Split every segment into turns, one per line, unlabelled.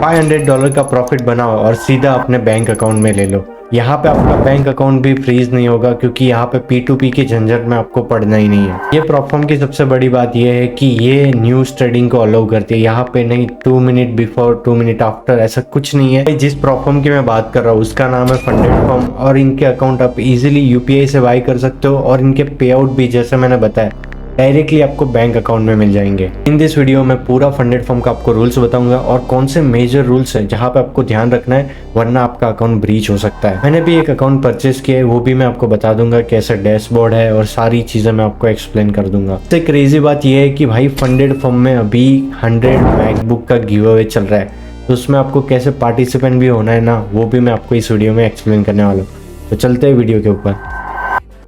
$500 का प्रॉफिट बनाओ और सीधा अपने बैंक अकाउंट में ले लो। यहाँ पे आपका बैंक अकाउंट भी फ्रीज नहीं होगा, क्योंकि यहाँ पे P2P की झंझट में आपको पड़ना ही नहीं है। ये प्लेटफॉर्म की सबसे बड़ी बात ये है कि ये न्यूज ट्रेडिंग को अलाउ करती है। यहाँ पे नहीं 2 मिनट बिफोर 2 मिनट आफ्टर, ऐसा कुछ नहीं है। जिस प्लेटफॉर्म की मैं बात कर रहा हूँ उसका नाम है फंडेड फॉर्म, और इनके अकाउंट आप इजीली UPI से बाई कर सकते हो, और इनके पे आउट भी जैसे मैंने बताया डायरेक्टली आपको बैंक अकाउंट में मिल जाएंगे। इन दिस वीडियो में पूरा फंडेड फॉर्म का आपको रूल्स बताऊंगा और कौन से मेजर रूल्स हैं जहां पे आपको ध्यान रखना है, वरना आपका अकाउंट ब्रीच हो सकता है। मैंने भी एक अकाउंट परचेस किया है, वो भी मैं आपको बता दूंगा कैसे डैशबोर्ड है और सारी चीजें मैं आपको एक्सप्लेन कर दूंगा। सबसे क्रेजी बात यह है कि भाई फंडेड फॉर्म में अभी 100 मैकबुक का गिव अवे चल रहा है, तो उसमें आपको कैसे पार्टिसिपेंट भी होना है ना, वो भी मैं आपको इस वीडियो में एक्सप्लेन करने वाला हूँ। तो चलते हैं वीडियो के ऊपर।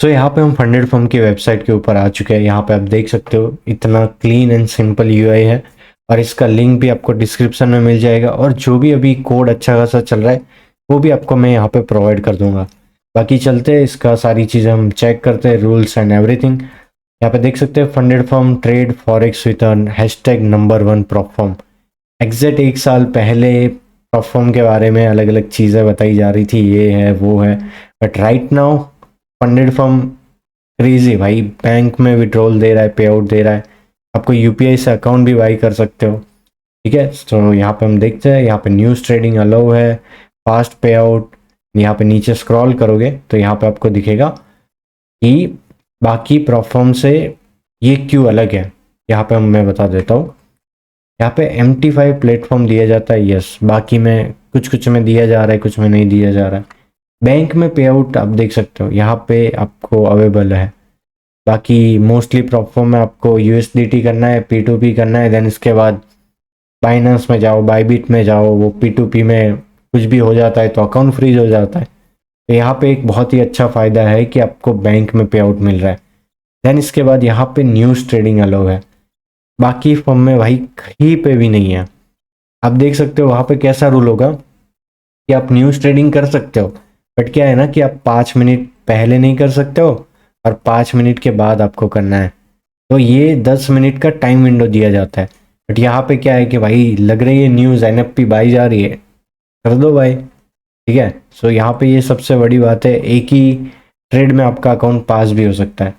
तो यहाँ पे हम फंडेड फॉर्म की वेबसाइट के ऊपर आ चुके हैं। यहाँ पे आप देख सकते हो इतना क्लीन एंड सिंपल UI है, और इसका लिंक भी आपको डिस्क्रिप्शन में मिल जाएगा, और जो भी अभी कोड अच्छा खासा चल रहा है वो भी आपको मैं यहाँ पे प्रोवाइड कर दूंगा। बाकी चलते हैं, इसका सारी चीज़ें हम चेक करते हैं, रूल्स एंड एवरीथिंग। यहाँ पे देख सकते हैं funded form trade forex with #1 platform. Exact 1 साल पहले प्लेटफॉर्म के बारे में अलग अलग चीज़ें बताई जा रही थी, ये है वो है, but right now funded form crazy भाई, बैंक में विड्रॉल दे रहा है, पे आउट दे रहा है, आपको UPI से अकाउंट भी बाई कर सकते हो। ठीक है, तो यहाँ पे हम देखते हैं, यहाँ पे न्यूज़ ट्रेडिंग अलाउ है, फास्ट पे आउट। यहाँ पे नीचे स्क्रॉल करोगे तो यहाँ पे आपको दिखेगा कि बाकी प्लेटफॉर्म से ये क्यों अलग है। यहाँ पे मैं बता देता हूँ, यहाँ पे MT5 प्लेटफॉर्म दिया जाता है, यस, बाकी में कुछ में दिया जा रहा है, कुछ में नहीं दिया जा रहा है। बैंक में पे आउट आप देख सकते हो यहाँ पे आपको अवेलेबल है। बाकी मोस्टली प्लेटफॉर्म में आपको USDT करना है, P2P करना है, देन इसके बाद बाइनेंस में जाओ, बाइबिट में जाओ, वो P2P में कुछ भी हो जाता है तो अकाउंट फ्रीज हो जाता है। तो यहाँ पे एक बहुत ही अच्छा फ़ायदा है कि आपको बैंक में पे आउट मिल रहा है। देन इसके बाद यहाँ पे न्यूज़ ट्रेडिंग अलाउ है, बाकी फॉर्म में भाई कहीं पे भी नहीं है। आप देख सकते हो वहाँ पे कैसा रूल होगा कि आप न्यूज़ ट्रेडिंग कर सकते हो, बट क्या है ना कि आप 5 मिनट पहले नहीं कर सकते हो और 5 मिनट के बाद आपको करना है, तो ये 10 मिनट का टाइम विंडो दिया जाता है। बट यहाँ पे क्या है कि भाई लग रही है न्यूज़ NFP बाई जा रही है, कर दो भाई। ठीक है, सो यहाँ पे ये सबसे बड़ी बात है, एक ही ट्रेड में आपका अकाउंट पास भी हो सकता है।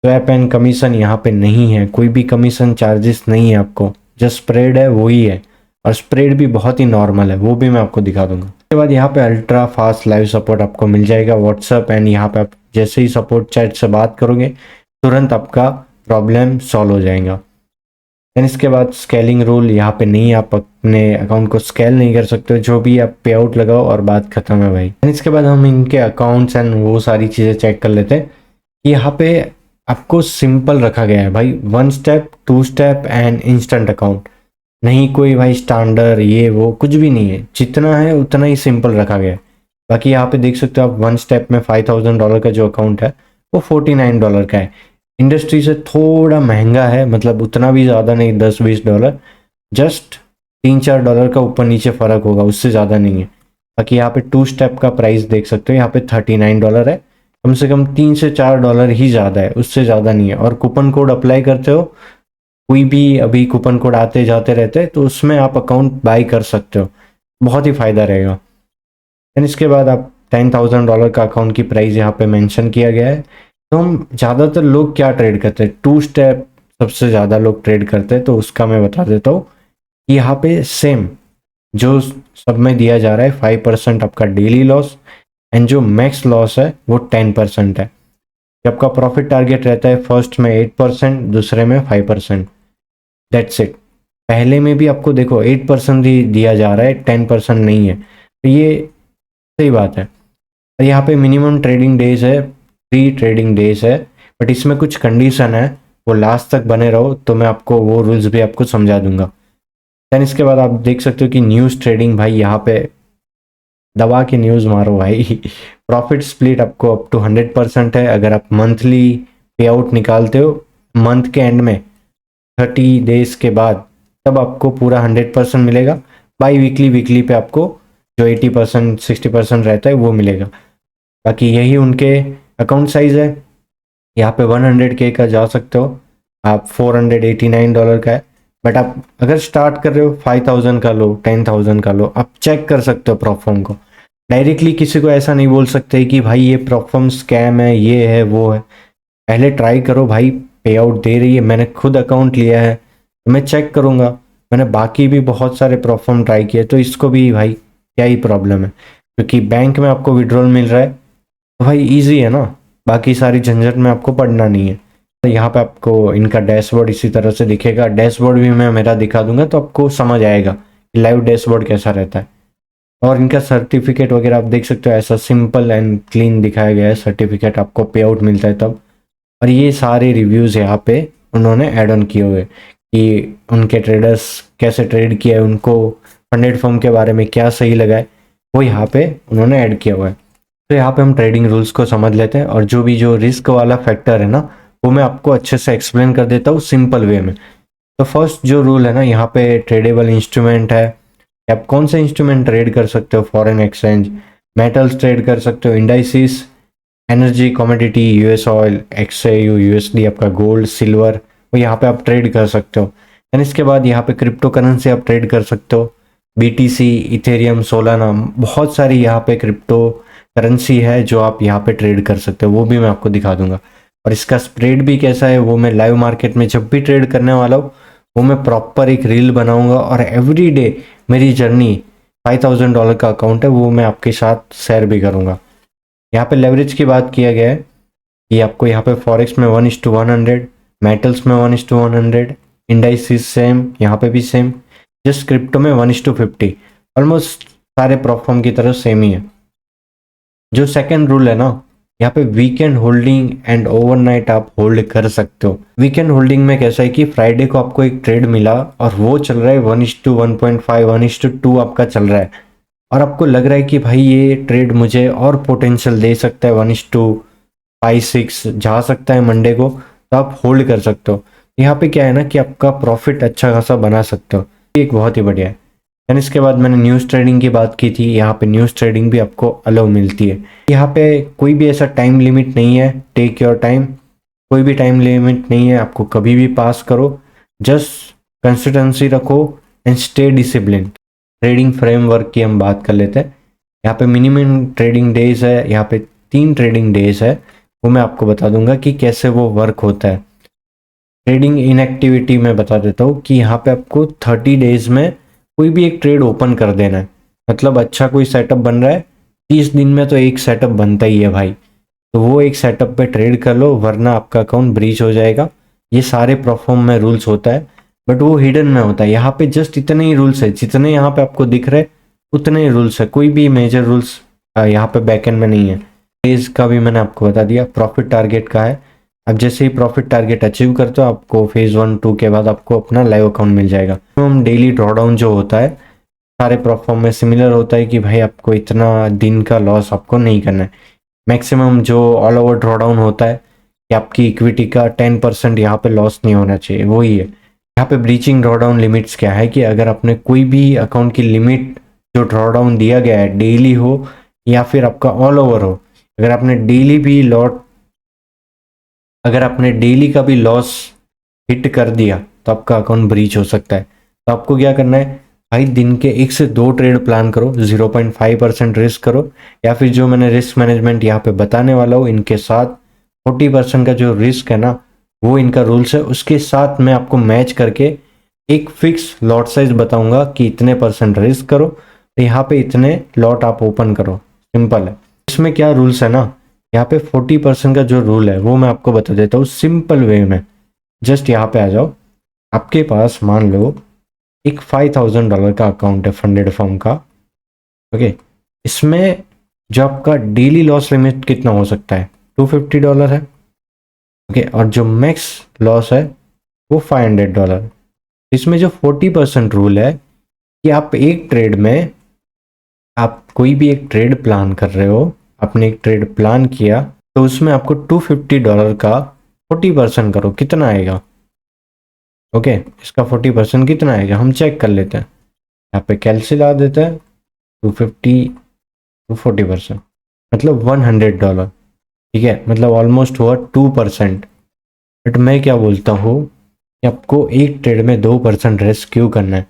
स्वैप एंड कमीशन यहाँ पे नहीं है, कोई भी कमीशन चार्जेस नहीं है आपको, जो स्प्रेड है वही है, और स्प्रेड भी बहुत ही नॉर्मल है, वो भी मैं आपको दिखा दूंगा। उसके बाद यहाँ पे अल्ट्रा फास्ट लाइव सपोर्ट आपको मिल जाएगा व्हाट्सएप, एंड यहाँ पे आप जैसे ही सपोर्ट चैट से बात करोगे तुरंत आपका प्रॉब्लम सॉल्व हो जाएगा। देन इसके बाद स्केलिंग रूल यहाँ पे नहीं, आप अपने अकाउंट को स्केल नहीं कर सकते, जो भी आप पे आउट लगाओ और बात खत्म है भाई। देन इसके बाद हम इनके अकाउंट्स एंड वो सारी चीज़ें चेक कर लेते हैं। यहाँ पे आपको सिंपल रखा गया है भाई, 1 step 2 step and instant account, नहीं कोई भाई स्टैंडर्ड ये वो कुछ भी नहीं है, जितना है उतना ही सिंपल रखा गया है। बाकी यहाँ पे देख सकते हो आप 1 स्टेप में $5000 का जो अकाउंट है वो $49 का है। इंडस्ट्री से थोड़ा महंगा है, मतलब उतना भी ज़्यादा नहीं, $10-20, जस्ट $3-4 का ऊपर नीचे फ़र्क होगा, उससे ज़्यादा नहीं है। बाकी यहाँ पे 2 स्टेप का प्राइस देख सकते हो, यहाँ पे $39 है, कम से कम $3 से $4 ही ज़्यादा है, उससे ज़्यादा नहीं है। और कूपन कोड अप्लाई करते हो, कोई भी अभी कूपन कोड आते जाते रहते हैं, तो उसमें आप अकाउंट बाई कर सकते हो, बहुत ही फ़ायदा रहेगा। एंड इसके बाद आप $10,000 का अकाउंट की प्राइस यहाँ पे मेंशन किया गया है। तो हम ज़्यादातर लोग क्या ट्रेड करते हैं, 2 स्टेप सबसे ज़्यादा लोग ट्रेड करते हैं, तो उसका मैं बता देता हूँ कि यहाँ पे सेम जो सब में दिया जा रहा है 5% आपका डेली लॉस, एंड जो मैक्स लॉस है वो 10% है। जब आपका प्रॉफिट टारगेट रहता है फर्स्ट में 8%, दूसरे में 5%, दैट्स इट। पहले में भी आपको देखो 8% ही दिया जा रहा है, 10% नहीं है, तो ये सही बात है। और यहाँ पे मिनिमम ट्रेडिंग डेज है, 3 ट्रेडिंग डेज है, बट इसमें कुछ कंडीशन है, वो लास्ट तक बने रहो तो मैं आपको वो रूल्स भी आपको समझा दूंगा। देन इसके बाद आप देख सकते हो कि न्यूज़ ट्रेडिंग भाई यहाँ पे दबा के न्यूज़ मारो भाई। प्रॉफिट स्प्लिट आपको अप टू 100% है, अगर आप मंथली पे आउट निकालते हो मंथ के एंड में 30 डेज के बाद, तब आपको पूरा 100% मिलेगा। बाई वीकली पे आपको जो 80% 60% रहता है वो मिलेगा। बाकी यही उनके अकाउंट साइज है, यहाँ पे 100K का जा सकते हो आप, $489 का है, बट आप अगर स्टार्ट कर रहे हो 5000 का लो, 10,000 का लो, आप चेक कर सकते हो प्रॉफर्म को। डायरेक्टली किसी को ऐसा नहीं बोल सकते कि भाई ये प्रॉफर्म स्कैम है, ये है वो है। पहले ट्राई करो भाई, पे आउट दे रही है, मैंने खुद अकाउंट लिया है तो मैं चेक करूंगा। मैंने बाकी भी बहुत सारे प्रॉफर्म ट्राई किए, तो इसको भी भाई क्या ही प्रॉब्लम है, क्योंकि बैंक में आपको विड्रॉल मिल रहा है तो भाई इजी है ना, बाकी सारी झंझट में आपको पड़ना नहीं है। तो यहाँ पे आपको इनका डैशबोर्ड इसी तरह से दिखेगा, डैशबोर्ड भी मैं मेरा दिखा दूंगा तो आपको समझ आएगा कि लाइव डैशबोर्ड कैसा रहता है। और इनका सर्टिफिकेट वगैरह आप देख सकते हो, ऐसा सिंपल एंड क्लीन दिखाया गया है सर्टिफिकेट, आपको पे आउट मिलता है तब। और ये सारे रिव्यूज़ यहाँ पे उन्होंने ऐड ऑन किए हुए कि उनके ट्रेडर्स कैसे ट्रेड किया है, उनको फंडेड फर्म के बारे में क्या सही लगा है, वो यहाँ पे उन्होंने ऐड किया हुआ है। तो यहाँ पे हम ट्रेडिंग रूल्स को समझ लेते हैं, और जो भी जो रिस्क वाला फैक्टर है ना, वो मैं आपको अच्छे से एक्सप्लेन कर देता हूँ सिंपल वे में। तो फर्स्ट जो रूल है ना, यहाँ पे ट्रेडेबल इंस्ट्रूमेंट है, आप कौन से इंस्ट्रूमेंट ट्रेड कर सकते हो, फॉरेन एक्सचेंज, मेटल्स ट्रेड कर सकते हो, indices, energy, commodity, US oil, XU, USD, आपका गोल्ड, सिल्वर, वो यहाँ पे आप ट्रेड कर सकते हो। एंड इसके बाद यहाँ पे क्रिप्टो करेंसी आप ट्रेड कर सकते हो, बीटीसी, इथेरियम, सोलाना, बहुत सारी यहाँ पे क्रिप्टो करेंसी है जो आप यहाँ पे ट्रेड कर सकते हो, वो भी मैं आपको दिखा दूंगा। और इसका स्प्रेड भी कैसा है वो मैं लाइव मार्केट में जब भी ट्रेड करने वाला हूँ वो मैं प्रॉपर एक रील बनाऊंगा, और एवरी डे मेरी जर्नी, $5000 का अकाउंट है वो मैं आपके साथ शेयर भी करूंगा। यहाँ पे लेवरेज की बात किया गया है कि आपको यहाँ पे फॉरेक्स में 1:100, मेटल्स में 1:100, इंडाइसिस सेम, यहाँ पे भी सेम, जस्ट क्रिप्टो में 1:50, ऑलमोस्ट सारे प्रोफॉर्म की तरह सेम ही है। जो सेकंड रूल है ना, यहाँ पे वीकेंड होल्डिंग एंड ओवरनाइट आप होल्ड कर सकते हो। वीकेंड होल्डिंग में कैसा है कि फ्राइडे को आपको एक ट्रेड मिला और वो चल रहा है 1:1.5, 1:2 आपका चल रहा है, और आपको लग रहा है कि भाई ये ट्रेड मुझे और पोटेंशियल दे सकता है, 1:5-6 जा सकता है मंडे को, तो आप होल्ड कर सकते हो। यहाँ पे क्या है ना कि आपका प्रॉफिट अच्छा खासा बना सकते हो, ये एक बहुत ही बढ़िया है। एंड इसके बाद मैंने न्यूज़ ट्रेडिंग की बात की थी, यहाँ पे न्यूज़ ट्रेडिंग भी आपको अलाउ मिलती है। यहाँ पे कोई भी ऐसा टाइम लिमिट नहीं है, टेक योर टाइम, कोई भी टाइम लिमिट नहीं है, आपको कभी भी पास करो, जस्ट कंसिस्टेंसी रखो and stay discipline. Trading framework की हम बात कर लेते हैं। यहाँ पे मिनिमम ट्रेडिंग डेज है, यहाँ पे 3 ट्रेडिंग डेज है, वो मैं आपको बता दूंगा कि कैसे वो वर्क होता है। ट्रेडिंग इनएक्टिविटी में बता देता हूँ कि यहाँ पे आपको 30 डेज में कोई भी एक ट्रेड ओपन कर देना है, मतलब अच्छा कोई सेटअप बन रहा है, 30 दिन में तो एक सेटअप बनता ही है भाई, तो वो एक सेटअप पे ट्रेड कर लो, वरना आपका अकाउंट ब्रीच हो जाएगा। ये सारे परफॉर्म में रूल्स होता है, बट वो हिडन में होता है। यहाँ पे जस्ट इतने ही रूल्स है, जितने यहाँ पे आपको दिख रहे उतने ही रूल्स है, कोई भी मेजर रूल्स यहाँ पे बैकएंड में नहीं है। फेज का भी मैंने आपको बता दिया, प्रॉफिट टारगेट का है, अब जैसे ही प्रॉफिट टारगेट अचीव करते हो आपको फेज 1-2 के बाद आपको अपना लाइव अकाउंट मिल जाएगा। तो हम डेली ड्रॉडाउन जो होता है सारे प्लेटफॉर्म में सिमिलर होता है कि भाई आपको इतना दिन का लॉस आपको नहीं करना है। मैक्सिमम जो ऑल ओवर ड्रॉडाउन होता है कि आपकी इक्विटी का 10% यहाँ पे लॉस नहीं होना चाहिए, वही है। यहाँ पे ब्रीचिंग ड्रॉडाउन लिमिट्स क्या है कि अगर आपने कोई भी अकाउंट की लिमिट जो ड्रॉडाउन दिया गया है डेली हो या फिर आपका ऑल ओवर हो, अगर आपने डेली भी अगर आपने डेली का भी लॉस हिट कर दिया तो आपका अकाउंट ब्रीच हो सकता है। तो आपको क्या करना है भाई, दिन के 1 से 2 ट्रेड प्लान करो, 0.5% रिस्क करो, या फिर जो मैंने रिस्क मैनेजमेंट यहाँ पे बताने वाला हूँ इनके साथ 40% का जो रिस्क है ना, वो इनका रूल्स है, उसके साथ मैं आपको मैच करके एक फिक्स लॉट साइज बताऊंगा कि इतने % रिस्क करो, तो यहाँ पे इतने लॉट आप ओपन करो, सिंपल है। इसमें क्या रूल्स है ना, यहाँ पे 40% का जो रूल है वो मैं आपको बता देता हूँ सिंपल वे में। जस्ट यहाँ पे आ जाओ, आपके पास मान लो एक $5000 का अकाउंट है फंडेड फर्म का, ओके, इसमें जो आपका डेली लॉस लिमिट कितना हो सकता है, $250 है, ओके, और जो मैक्स लॉस है वो $500। इसमें जो 40% रूल है कि आप एक ट्रेड में, आप कोई भी एक ट्रेड प्लान कर रहे हो, आपने एक ट्रेड प्लान किया तो उसमें आपको $250 का 40% करो, कितना आएगा, ओके, इसका 40% कितना आएगा हम चेक कर लेते हैं। यहाँ पे कैलसी ला देते हैं, 250 टू 40%, मतलब $100, ठीक है, मतलब ऑलमोस्ट हुआ 2%। बट मैं क्या बोलता हूँ कि आपको एक ट्रेड में 2% रिस्क क्यों करना है।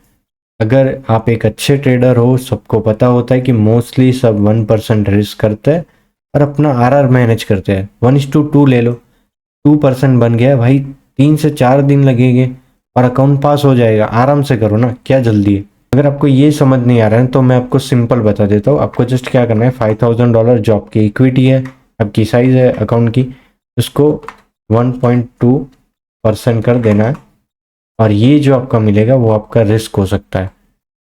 अगर आप एक अच्छे ट्रेडर हो, सबको पता होता है कि मोस्टली सब 1% रिस्क करते हैं और अपना आरआर मैनेज करते हैं। 1:2 ले लो, 2% बन गया भाई, 3 से 4 दिन लगेंगे और अकाउंट पास हो जाएगा। आराम से करो ना, क्या जल्दी है। अगर आपको ये समझ नहीं आ रहा है तो मैं आपको सिंपल बता देता हूँ। आपको जस्ट क्या करना है, $5,000 जो आपकी इक्विटी है, आपकी साइज है अकाउंट की, उसको 1.2% कर देना है और ये जो आपका मिलेगा वो आपका रिस्क हो सकता है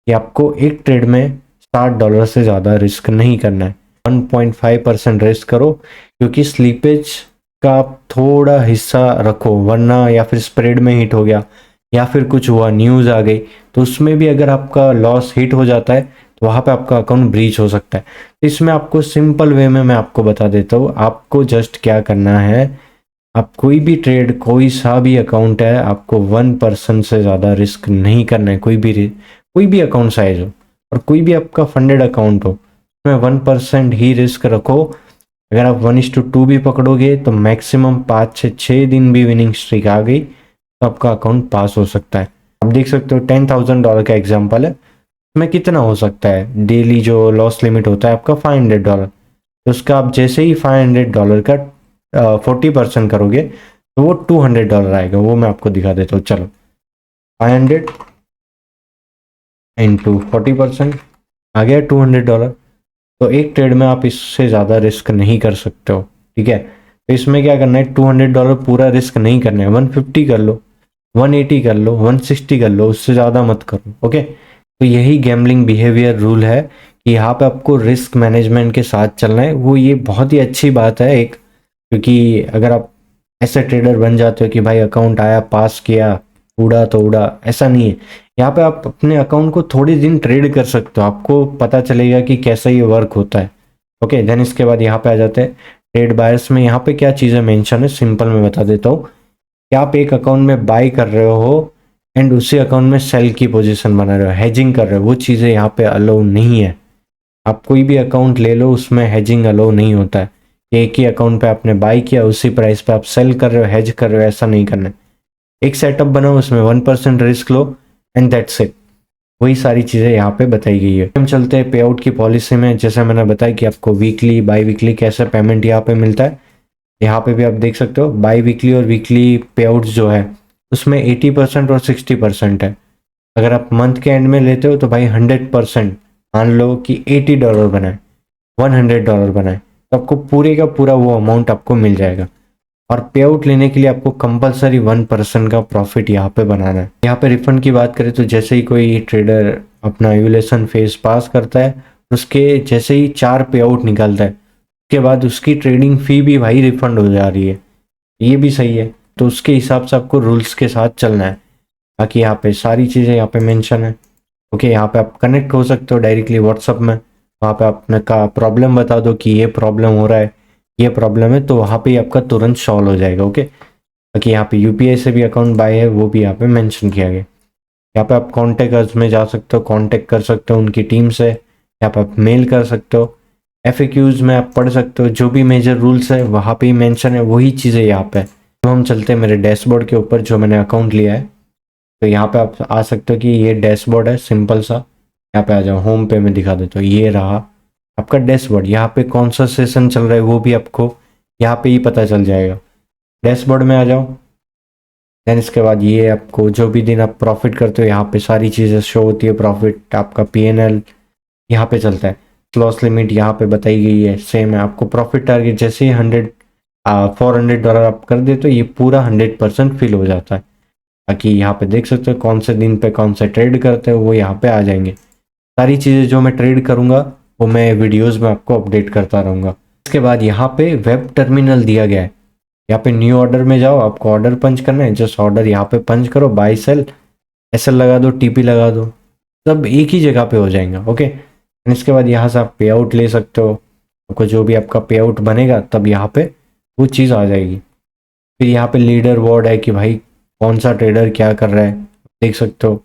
कि आपको एक ट्रेड में $60 से ज़्यादा रिस्क नहीं करना है। 1.5% रिस्क करो, क्योंकि स्लीपेज का आप थोड़ा हिस्सा रखो, वरना या फिर स्प्रेड में हिट हो गया या फिर कुछ हुआ, न्यूज़ आ गई, तो उसमें भी अगर आपका लॉस हिट हो जाता है तो वहाँ पे आपका अकाउंट ब्रीच हो सकता है। तो इसमें आपको सिंपल वे में मैं आपको बता देता हूँ। आपको जस्ट क्या करना है, आप कोई भी ट्रेड, कोई सा भी अकाउंट है, आपको 1% से ज़्यादा रिस्क नहीं करना है। कोई भी अकाउंट साइज हो और कोई भी आपका फंडेड अकाउंट हो, उसमें 1% ही रिस्क रखो। अगर आप 1:2 भी पकड़ोगे तो मैक्सिमम 5 से 6 दिन भी विनिंग स्ट्रीक आ गई तो आपका अकाउंट पास हो सकता है। आप देख सकते हो $10,000 का एग्जाम्पल है, उसमें कितना हो सकता है। डेली जो लॉस लिमिट होता है आपका $500, तो उसका आप जैसे ही $500 का 40% करोगे तो वो $200 आएगा। वो मैं आपको दिखा देता हूँ, चलो। 500 इंटू 40% आ गया $200। तो एक ट्रेड में आप इससे ज़्यादा रिस्क नहीं कर सकते हो, ठीक है। तो इसमें क्या करना है, $200 पूरा रिस्क नहीं करना है। 150 कर लो, 180 कर लो, 160 कर लो, उससे ज़्यादा मत करो, ओके। तो यही गैम्बलिंग बिहेवियर रूल है कि यहाँ पे आपको रिस्क मैनेजमेंट के साथ चलना है। वो ये बहुत ही अच्छी बात है एक, क्योंकि अगर आप ऐसे ट्रेडर बन जाते हो कि भाई अकाउंट आया, पास किया, उड़ा तो उड़ा, ऐसा नहीं है। यहाँ पे आप अपने अकाउंट को थोड़े दिन ट्रेड कर सकते हो, आपको पता चलेगा कि कैसा ये वर्क होता है, ओके। देन इसके बाद यहाँ पे आ जाते हैं ट्रेड बायर्स में। यहाँ पे क्या चीज़ें मेंशन है, सिंपल मैं बता देता हूँ कि आप एक अकाउंट में बाई कर रहे हो एंड उसी अकाउंट में सेल की पोजीशन बना रहे हो, हेजिंग कर रहे हो, वो चीज़ें यहाँ पे अलाउ नहीं है। आप कोई भी अकाउंट ले लो, उसमें हेजिंग अलाउ नहीं होता है। एक ही अकाउंट पे आपने बाई किया, उसी प्राइस पे आप सेल कर रहे हो, हेज कर रहे हो, ऐसा नहीं करना है। एक सेटअप बनाओ, उसमें 1% risk low and that's it. वही सारी चीज़ें यहाँ पे बताई गई है। हम चलते हैं पे आउट की पॉलिसी में। जैसे मैंने बताया कि आपको वीकली, बाई वीकली कैसे पेमेंट यहाँ पे मिलता है। यहाँ पे भी आप देख सकते हो बाई वीकली और वीकली पे आउट जो है उसमें 80% और 60% है। अगर आप मंथ के एंड में लेते हो तो भाई 100%, मान लो कि $80 बनाए, $100 बनाए, तो आपको पूरे का पूरा वो अमाउंट आपको मिल जाएगा। और पे आउट लेने के लिए आपको कंपलसरी 1% का प्रॉफिट यहाँ पे बनाना है। यहाँ पे रिफंड की बात करें तो जैसे ही कोई ट्रेडर अपना एवुलेशन फेज पास करता है, उसके जैसे ही 4 पे आउट निकलता है, उसके बाद उसकी ट्रेडिंग फी भी भाई रिफंड हो जा रही है। ये भी सही है। तो उसके हिसाब से आपको रूल्स के साथ चलना है। बाकी यहाँ पे सारी चीज़ें यहाँ पे मेंशन है, ओके। यहाँ पे आप कनेक्ट हो सकते हो डायरेक्टली व्हाट्सअप में। वहाँ पे आपने का प्रॉब्लम बता दो कि ये प्रॉब्लम हो रहा है, ये प्रॉब्लम है, तो वहाँ पे ही आपका तुरंत सॉल्व हो जाएगा, ओके। बाकी यहाँ पे यूपीआई से भी अकाउंट बाय है, वो भी यहाँ पे मेंशन किया गया। यहाँ पे आप कॉन्टेक्ट में जा सकते हो, कांटेक्ट कर सकते हो उनकी टीम से। यहाँ पे आप मेल कर सकते हो, FAQs में आप पढ़ सकते हो, जो भी मेजर रूल्स है वहाँ पे ही मेंशन है, वही चीज़ें यहाँ पे। तो हम चलते हैं मेरे डैशबोर्ड के ऊपर जो मैंने अकाउंट लिया है। तो यहाँ पे आप आ सकते हो कि ये डैशबोर्ड है सिंपल सा। यहाँ पे आ जाओ, होम पे में दिखा देता हूँ, ये रहा आपका डैशबोर्ड। यहाँ पे कौन सा सेशन चल रहा है वो भी आपको यहाँ पे ही पता चल जाएगा। डैशबोर्ड में आ जाओ, देन इसके बाद ये आपको जो भी दिन आप प्रॉफिट करते हो यहाँ पे सारी चीज़ें शो होती है। प्रॉफिट आपका PNL यहाँ पे चलता है। लॉस लिमिट यहाँ पे बताई गई है, सेम है। आपको प्रॉफिट टारगेट जैसे ही $400 आप कर दे तो ये पूरा 100% फिल हो जाता है। बाकी यहाँ पे देख सकते हो कौन से दिन पे कौन से ट्रेड करते हो, वो यहाँ पे आ जाएंगे। सारी चीज़ें जो मैं ट्रेड करूँगा वो मैं वीडियोज़ में आपको अपडेट करता रहूँगा। इसके बाद यहाँ पे वेब टर्मिनल दिया गया है। यहाँ पे न्यू ऑर्डर में जाओ, आपको ऑर्डर पंच करना है, जस्ट ऑर्डर यहाँ पे पंच करो, बाई सेल, SL लगा दो, TP लगा दो, सब एक ही जगह पे हो जाएगा, ओके। इसके बाद यहाँ से आप पे आउट ले सकते हो। आपको जो भी आपका पे आउट बनेगा तब यहाँ पे वो चीज़ आ जाएगी। फिर यहाँ पे लीडर बोर्ड है कि भाई कौन सा ट्रेडर क्या कर रहा है, देख सकते हो।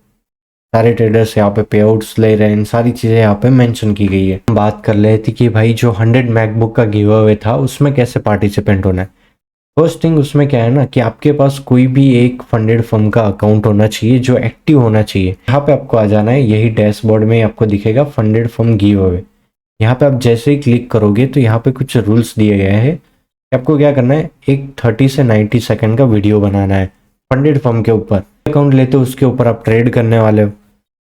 सारे ट्रेडर्स यहाँ पे पे आउट्स ले रहे हैं, इन सारी चीज़ें यहाँ पे मेंशन की गई है। बात कर रहे थे कि भाई जो 100 मैकबुक का गिव अवे था उसमें कैसे पार्टिसिपेंट होना है। फर्स्ट थिंग उसमें क्या है ना कि आपके पास कोई भी एक फंडेड फर्म का अकाउंट होना चाहिए जो एक्टिव होना चाहिए। यहाँ पे आपको आ जाना है, यही डैशबोर्ड में आपको दिखेगा फंडेड फर्म गिव अवे। यहाँ पे आप जैसे ही क्लिक करोगे तो यहाँ पे कुछ रूल्स दिए गए हैं। आपको क्या करना है, एक 30 से 90 सेकंड का वीडियो बनाना है फंडेड फर्म के ऊपर। अकाउंट लेते हो उसके ऊपर आप ट्रेड करने वाले हो,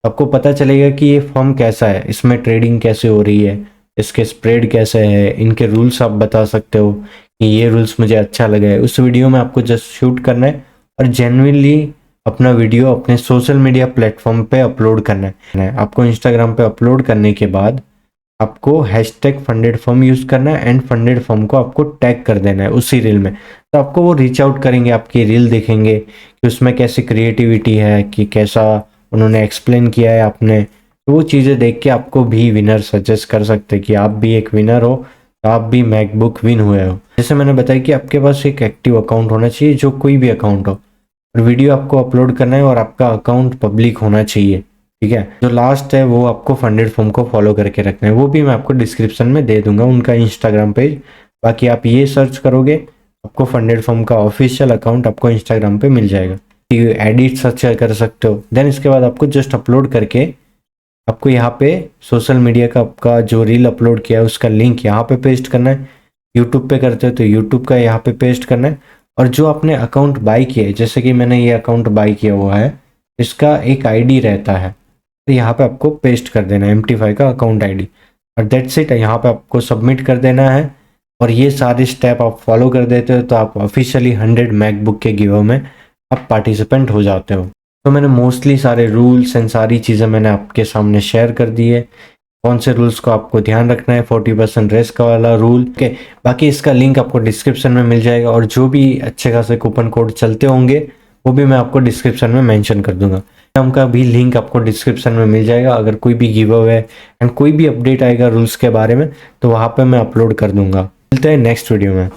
आपको पता चलेगा कि ये फर्म कैसा है, इसमें ट्रेडिंग कैसे हो रही है, इसके स्प्रेड कैसे है, इनके रूल्स आप बता सकते हो कि ये रूल्स मुझे अच्छा लगा है। उस वीडियो में आपको जस्ट शूट करना है और जेन्युइनली अपना वीडियो अपने सोशल मीडिया प्लेटफॉर्म पे अपलोड करना है। आपको इंस्टाग्राम पे अपलोड करने के बाद आपको हैशटैग फंडेड फर्म यूज करना है एंड फंडेड फर्म को आपको टैग कर देना है उसी रील में। तो आपको वो रीच आउट करेंगे, आपकी रील देखेंगे कि उसमें कैसी क्रिएटिविटी है, कि कैसा उन्होंने एक्सप्लेन किया है आपने। तो वो चीज़ें देख के आपको भी विनर सजेस्ट कर सकते हैं कि आप भी एक विनर हो, तो आप भी मैकबुक विन हुए हो। जैसे मैंने बताया कि आपके पास एक एक्टिव अकाउंट होना चाहिए, जो कोई भी अकाउंट हो, और वीडियो आपको अपलोड करना है और आपका अकाउंट पब्लिक होना चाहिए। ठीक है, जो लास्ट है वो आपको फंडेड फर्म को फॉलो करके रखना है, वो भी मैं आपको डिस्क्रिप्शन में दे दूंगा उनका इंस्टाग्राम पेज। बाकी आप ये सर्च करोगे आपको फंडेड फर्म का ऑफिशियल अकाउंट आपको इंस्टाग्राम पे मिल जाएगा। एडिट सर्च कर सकते हो। देन इसके बाद आपको जस्ट अपलोड करके आपको यहाँ पे सोशल मीडिया का आपका जो रील अपलोड किया है उसका लिंक यहाँ पे पेस्ट करना है। यूट्यूब पे करते हो तो यूट्यूब का यहाँ पे पेस्ट करना है। और जो आपने अकाउंट बाय किया है, जैसे कि मैंने ये अकाउंट बाय किया हुआ है, इसका एक आईडी रहता है, तो यहाँ पे आपको पेस्ट कर देना है MT5 का अकाउंट आईडी, और दैट्स इट। यहाँ पे आपको सबमिट कर देना है और ये सारे स्टेप आप फॉलो कर देते हो तो आप ऑफिशियली 100 मैकबुक के गिव में आप पार्टिसिपेंट हो जाते हो। तो मैंने मोस्टली सारे रूल्स एंड सारी चीज़ें मैंने आपके सामने शेयर कर दी है, कौन से रूल्स को आपको ध्यान रखना है, 40% रेस का वाला रूल के। बाकी इसका लिंक आपको डिस्क्रिप्शन में मिल जाएगा, और जो भी अच्छे खासे कूपन कोड चलते होंगे वो भी मैं आपको डिस्क्रिप्शन में मेंशन कर दूंगा। उनका भी लिंक आपको डिस्क्रिप्शन में मिल जाएगा। अगर कोई भी गिव अवे एंड कोई भी अपडेट आएगा रूल्स के बारे में तो वहाँ पे मैं अपलोड कर दूंगा। मिलते हैं नेक्स्ट वीडियो में।